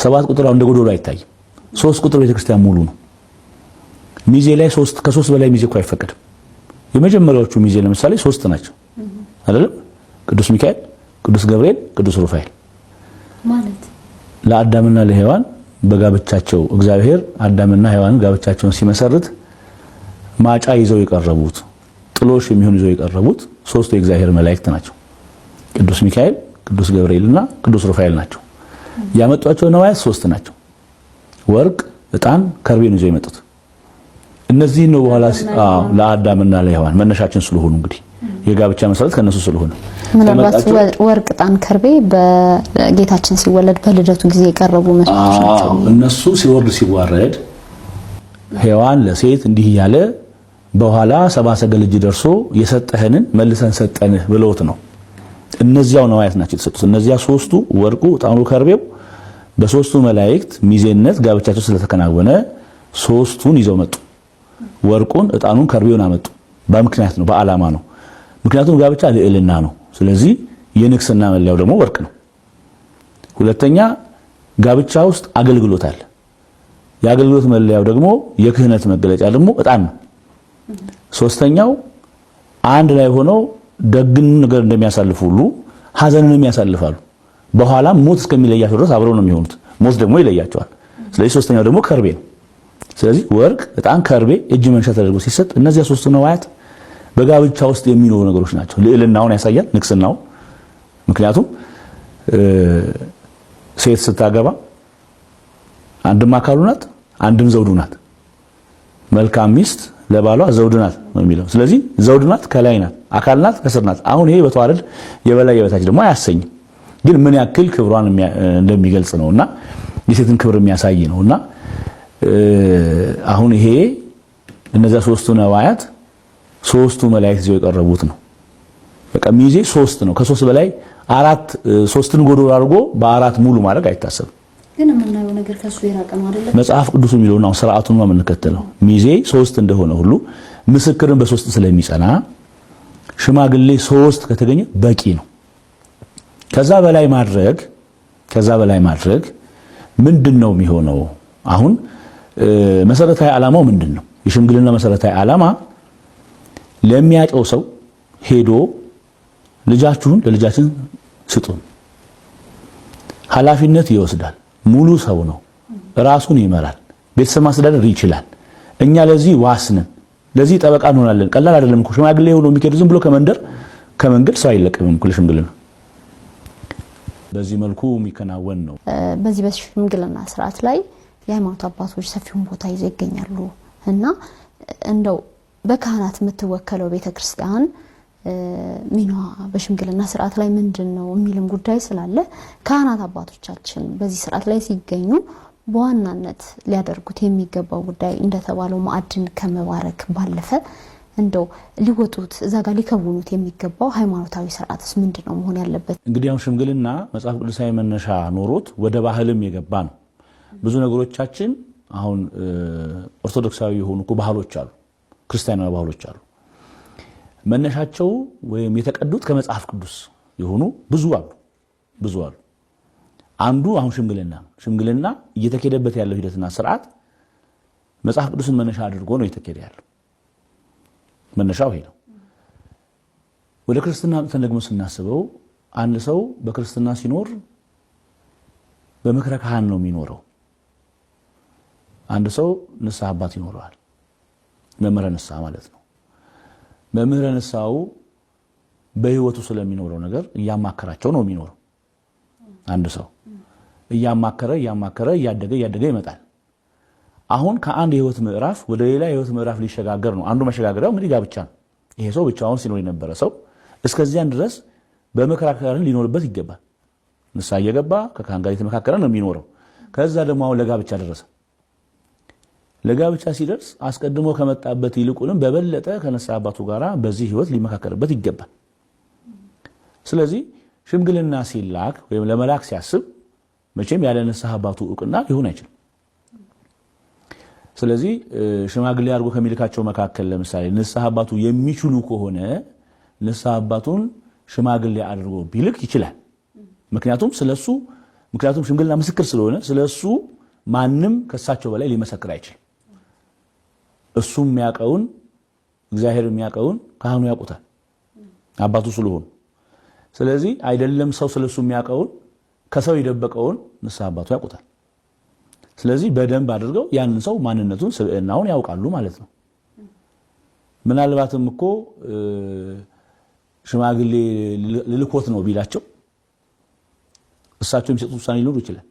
7 ቁጥር እንደ ጎዶሎ አይታይም። 3 ቁጥር ቤተክርስቲያን ሙሉ ነው። ሚዜ ላይ ከ3 በላይ ሚዜ እኮ አይፈቀድም። የመጀመሪያዎቹ ሚዜ ለምሳሌ 3 ናቸው አይደለም? ቅዱስ ሚካኤል፣ ቅዱስ ገብርኤል፣ ቅዱስ ሩፋኤል ማለት ለአዳምና ለሔዋን በጋብቻቸው እግዚአብሔር አዳምና ሔዋን ጋብቻቸውን ሲመሰርት ማጫ ይዘው የቀረቡት ጥሎሽ የሚሆን ይዘው የቀረቡት 3 የእግዚአብሔር መላእክት ናቸው። ቅዱስ ሚካኤል፣ ቅዱስ ገብርኤልና ቅዱስ ሩፋኤል ናቸው። ያመጧቸው ነዋያት 3 ናቸው። ወርቅ፣ ዕጣን፣ ከርቤን ይዘው የመጡት እነዚህ ነው። በኋላ ለአዳምና ለሔዋን መነሻችን ስለሆኑ እንግዲህ የጋብቻ መሰረት ከነሱ ስለሆነ ምናልባት ወርቅ፣ ዕጣን፣ ከርቤ በጌታችን ሲወለድ በልደቱ ጊዜ የቀረቡ መስዋዕቶች ናቸው። እነሱ ሲወርድ ሲዋረድ ሔዋን ለሴት እንዲህ ያለ በኋላ 70 ሰገል እጅ ደርሶ የሰጠህንን መልሰን ሰጠንህ ብለውት ነው። እነዚያው ነዋያት ናቸው የተሰጡት። እነዚያ 3ቱ ወርቁ፣ ዕጣኑ፣ ከርቤው በ3ቱ መላእክት ሚዜነት ጋብቻቸው ስለተከናወነ 3ቱን ይዘው መጡ። ወርቁን፣ ዕጣኑን፣ ከርቤውን አመጡ። በምክንያት ነው፣ በዓላማ ነው። ምክንያቱም ጋብቻ ልዕልና ነው። ስለዚህ የንግስና መለያው ደግሞ ወርቅ ነው። ሁለተኛ ጋብቻ ውስጥ አገልግሎት አለ። የአገልግሎት መለያው ደግሞ የክህነት መገለጫ ደግሞ ዕጣን ነው። ሶስተኛው አንድ ላይ ሆነው ደግን ነገር እንደሚያሳልፉ ሁሉ ሐዘንንም ያሳልፋሉ። በኋላ ሞት እስከሚለያቸው ድረስ አብረው ነው የሚሆኑት። ሞት ደግሞ ይለያቸዋል። ስለዚህ ሶስተኛው ደግሞ ከርቤ ነው። ስለዚህ ወርቅ፣ ዕጣን፣ ከርቤ እጅ መንሻ ተደርጎ ሲሰጥ እነዚያ 3ቱ ነዋያት በጋብቻ ውስጥ የሚኖሩ ነገሮች ናቸው። ልዕልናውን ያሳያል፣ ንግስናው። ምክንያቱም ሴት ስታገባ አንድም አካሉ ናት፣ አንድም ዘውዱ ናት። መልካም ሚስት ለባሏ ዘውድ ናት ነው የሚለው። ስለዚህ ዘውድ ናት፣ ከላይ ናት፣ አካል ናት፣ ከስር ናት። አሁን ይሄ በተዋረድ የበላይ የበታች ደግሞ አያሰኝም፣ ግን ምን ያክል ክብሯን እንደሚገልጽ ነውና የሴትን ክብር የሚያሳይ ነውና አሁን ይሄ እነዚያ 3ቱ ነዋያት 3ቱ መላእክት ይዘው የቀረቡት ነው። በቃ ሚዜ 3 ነው። ከ3 በላይ 4 3ን ጎዶሎ አድርጎ በ4 ሙሉ ማድረግ አይታሰብም። ግን የምናየው ነገር ከሱ የራቀ ነው አይደል? መጽሐፍ ቅዱስ የሚለው ነው ስርዓቱን ነው የምንከተለው። ሚዜ 3 እንደሆነ ሁሉ ምስክርን በ3 ስለሚጸና ሽማግሌ 3 ከተገኘ በቂ ነው። ከዛ በላይ ማድረግ ምንድነው የሚሆነው? አሁን መሰረታዊ ዓላማው ምንድነው? የሽምግልና መሰረታዊ ዓላማ ለሚያጨው ሰው ሄዶ ልጃችሁን ለልጃችን ስጡን፣ ኃላፊነት ይወስዳል፣ ሙሉ ሰው ነው፣ ራሱን ይመራል፣ ቤተሰብ ማስተዳደር ይችላል፣ እኛ ለዚህ ዋስነን፣ ለዚህ ጠበቃ እንሆናለን። ቀላል አይደለም እኮ ሽማግሌ ሆኖ የሚከድ ዝም ብሎ ከመንገድ ሰው አይለቀምም እኮ ለሽምግልና። በዚህ መልኩ የሚከናወን ነው። በዚህ በሽምግልና ስርዓት ላይ የሃይማኖት አባቶች ሰፊውን ቦታ ይዘው ይገኛሉ እና እንደው በካህናት የምትወከለው ቤተክርስቲያን ሚናዋ በሽምግልና ስርዓት ላይ ምንድነው የሚልም ጉዳይ ስላለ ካህናት አባቶቻችን በዚህ ስርዓት ላይ ሲገኙ በዋናነት ሊያደርጉት የሚገባው ጉዳይ እንደተባለው ማዕድን ከመባረክ ባለፈ እንደው ሊወጡት እዛ ጋር ሊከውኑት የሚገባው ሃይማኖታዊ ስርዓትስ ምንድነው መሆን ያለበት? እንግዲህ አሁን ሽምግልና መጽሐፍ ቅዱሳዊ መነሻ ኖሮት ወደ ባህልም የገባ ነው። ብዙ ነገሮቻችን አሁን ኦርቶዶክሳዊ የሆኑ ባህሎች አሉ፣ ክርስቲያናዊ ባህሎች አሉ። መነሻቸው ወይም የተቀዱት ከመጽሐፍ ቅዱስ የሆኑ ብዙ አሉ። አንዱ አሁን ሽምግልና እየተከደበት ያለው ሂደትና ስርዓት መጽሐፍ ቅዱስን መነሻ አድርጎ ነው እየተከደ ያለው። መነሻው ይሄ ነው። ወደ ክርስትና ደግሞ ስናስበው አንድ ሰው በክርስትና ሲኖር በምክረ ካህን ነው የሚኖረው። አንድ ሰው ንስሐ አባት ይኖረዋል፣ መምህረ ንስሐ ማለት ነው። መምህረ ንስሐው በህይወቱ ስለሚኖረው ነገር እያማከራቸው ነው የሚኖረው። አንድ ሰው እያማከረ እያደገ ይመጣል። አሁን ከአንድ የህይወት ምዕራፍ ወደ ሌላ የህይወት ምዕራፍ ሊሸጋገር ነው። አንዱ መሸጋገሪያው እንግዲህ ጋብቻ ነው። ይሄ ሰው ብቻውን ሲኖር የነበረ ሰው እስከዚያን ድረስ በመከራከርን ሊኖርበት ይገባል። ንስሐ እየገባ ከካህን ጋር የተመካከረ ነው የሚኖረው። ከዛ ደግሞ አሁን ለጋብቻ ደረሰ። ለጋብቻ ሲደርስ አስቀድሞ ከመጣበት ይልቁንም በበለጠ ከንስሐ አባቱ ጋራ በዚህ ህይወት ሊመካከርበት ይገባል። ስለዚህ ሽምግልና ሲላክ ወይም ለመላክ ሲያስብ መቼም ያለ ንስሐ አባቱ ዕውቅና ሊሆን አይችልም። ስለዚህ ሽማግሌ አድርጎ ከሚልካቸው መካከል ለምሳሌ ንስሐ አባቱ የሚችሉ ከሆነ ንስሐ አባቱን ሽማግሌ አድርጎ ቢልክ ይችላል። ምክንያቱም ስለሱ ምክንያቱም ሽምግልና ምስክር ስለሆነ ስለሱ ማንም ከሳቸው በላይ ሊመሰክር አይችልም። እሱ የሚያውቀውን እግዚአብሔር የሚያውቀውን ካህኑ ያውቁታል አባቱ ስለሆኑ። ስለዚህ አይደለም ሰው ስለሱ የሚያውቀውን ከሰው የደበቀውን ንስሐ አባቱ ያውቁታል። ስለዚህ በደንብ አድርገው ያንን ሰው ማንነቱን ስብዕናውን ያውቃሉ ማለት ነው። ምናልባትም እኮ ሽማግሌ ልልኮት ነው ቢላቸው እሳቸው የሚሰጡት ውሳኔ ሊኖር ይችላል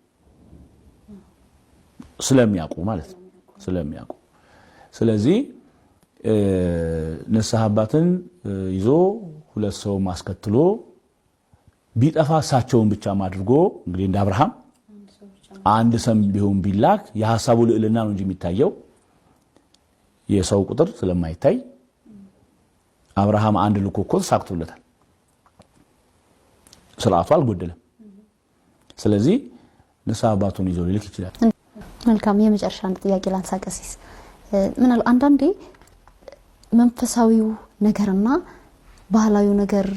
ስለሚያውቁ ማለት ነው ስለሚያውቁ። ስለዚህ ንስሐ አባትን ይዞ ሁለት ሰው ማስከትሎ ቢጠፋ እሳቸውን ብቻ አድርጎ እንግዲህ እንደ አብርሃም አንድ ሰም ቢሆን ቢላክ የሐሳቡ ልዕልና ነው እንጂ የሚታየው የሰው ቁጥር ስለማይታይ አብርሃም አንድ ልኮ እኮ ተሳክቶለታል። ስርዓቱ አልጎደለም። ስለዚህ ንስሐ አባቱን ይዞ ሊልክ ይችላል። መልካም። የመጨረሻ አንድ ጥያቄ ላንሳ ቀሲስ። ምናልባት አንዳንዴ መንፈሳዊው ነገርና ባህላዊው ነገር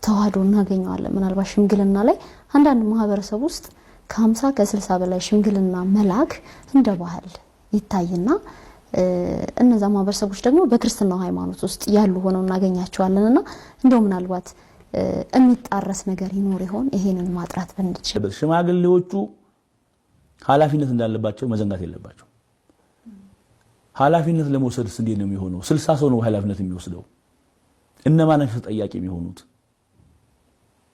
ተዋህዶ እናገኘዋለን። ምናልባት ሽምግልና ላይ አንዳንድ ማህበረሰብ ውስጥ ከ50 ከ60 በላይ ሽምግልና መላክ እንደ ባህል ይታይና እነዛ ማህበረሰቦች ደግሞ በክርስትናው ሃይማኖት ውስጥ ያሉ ሆነው እናገኛቸዋለንና እንደው ምናልባት የሚጣረስ ነገር ይኖር ይሆን? ይሄንን ማጥራት ብንችል። ሽማግሌዎቹ ኃላፊነት እንዳለባቸው መዘንጋት የለባቸው። ኃላፊነት ለመውሰድስ እንዴት ነው የሚሆነው? 60 ሰው ነው ኃላፊነት የሚወስደው። እነማን ናቸው ተጠያቂ የሚሆኑት?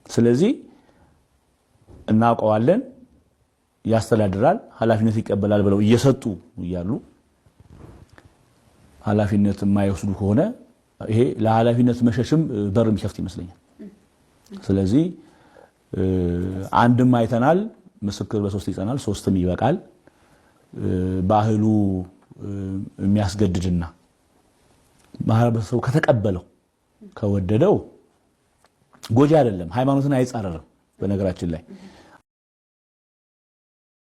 ስለዚህ እናውቀዋለን፣ ያስተዳድራል፣ ኃላፊነት ይቀበላል ብለው እየሰጡ እያሉ ኃላፊነት የማይወስዱ ከሆነ ይሄ ለኃላፊነት መሸሽም በር የሚከፍት ይመስለኛል። ስለዚህ አንድም አይተናል፣ ምስክር በሶስት ይጸናል፣ ሶስትም ይበቃል። ባህሉ የሚያስገድድና ማህበረሰቡ ከተቀበለው ከወደደው ጎጂ አይደለም፣ ሃይማኖትን አይጻረርም። በነገራችን ላይ